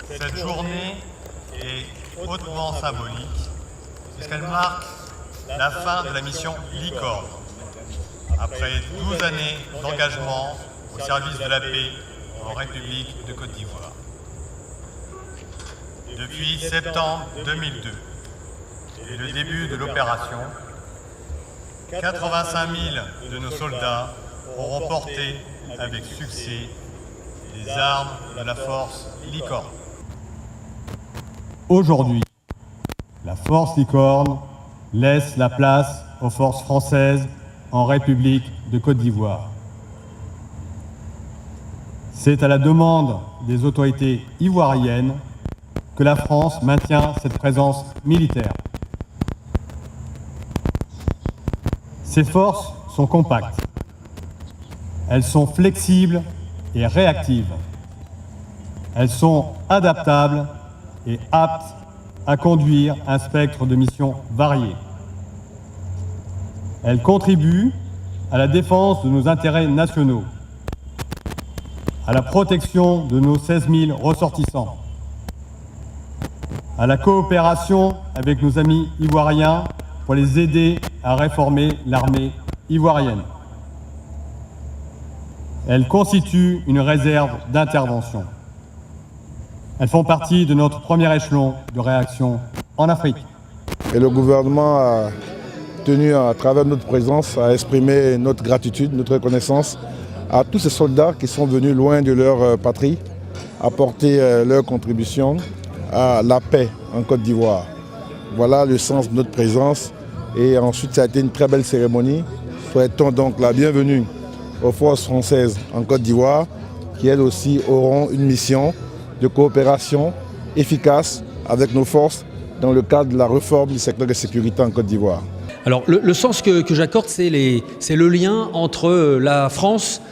Cette journée est hautement symbolique puisqu'elle marque la fin de la mission Licorne. Après 12 années d'engagement au service de la paix en République de Côte d'Ivoire. Depuis septembre 2002 et le début de l'opération, 85 000 de nos soldats auront porté avec succès les armes de la force Licorne. Aujourd'hui, la force Licorne laisse la place aux forces françaises en République de Côte d'Ivoire. C'est à la demande des autorités ivoiriennes que la France maintient cette présence militaire. Ces forces sont compactes. Elles sont flexibles et réactives. Elles sont adaptables et aptes à conduire un spectre de missions variées. Elles contribuent à la défense de nos intérêts nationaux, à la protection de nos 16 000 ressortissants, à la coopération avec nos amis ivoiriens pour les aider à réformer l'armée ivoirienne. Elles constituent une réserve d'intervention. Elles font partie de notre premier échelon de réaction en Afrique. Et le gouvernement a tenu, à travers notre présence, à exprimer notre gratitude, notre reconnaissance à tous ces soldats qui sont venus loin de leur patrie, apporter leur contribution à la paix en Côte d'Ivoire. Voilà le sens de notre présence. Et ensuite, ça a été une très belle cérémonie. Souhaitons donc la bienvenue aux forces françaises en Côte d'Ivoire, qui elles aussi auront une mission de coopération efficace avec nos forces dans le cadre de la réforme du secteur de sécurité en Côte d'Ivoire. Alors le sens que j'accorde, c'est le lien entre la France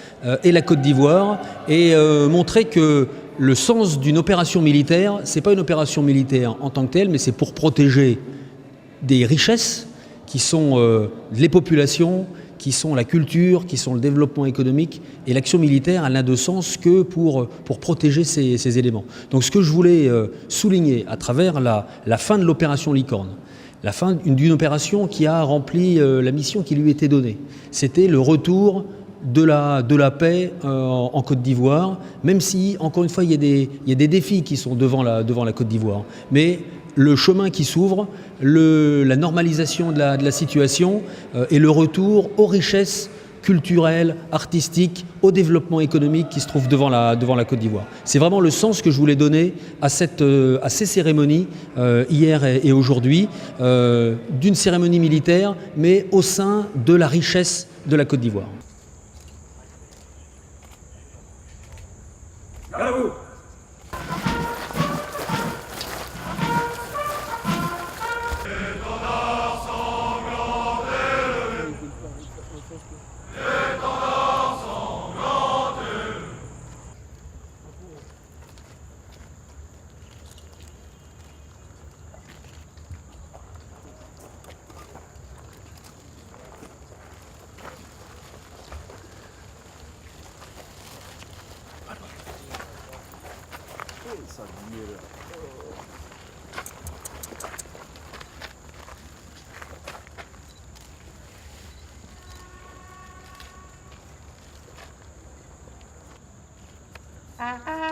et la Côte d'Ivoire et montrer que le sens d'une opération militaire, ce n'est pas une opération militaire en tant que telle, mais c'est pour protéger des richesses qui sont les populations, qui sont la culture, qui sont le développement économique. Et l'action militaire, elle n'a de sens que pour protéger ces éléments. Donc ce que je voulais souligner à travers la fin de l'opération Licorne, la fin d'une opération qui a rempli la mission qui lui était donnée, c'était le retour de la paix en Côte d'Ivoire, même si, encore une fois, il y a des défis qui sont devant la Côte d'Ivoire. Mais le chemin qui s'ouvre, la normalisation de la situation et le retour aux richesses culturelles, artistiques, au développement économique qui se trouve devant la Côte d'Ivoire. C'est vraiment le sens que je voulais donner à ces cérémonies hier et aujourd'hui, d'une cérémonie militaire, mais au sein de la richesse de la Côte d'Ivoire. Bravo! Ah, ah.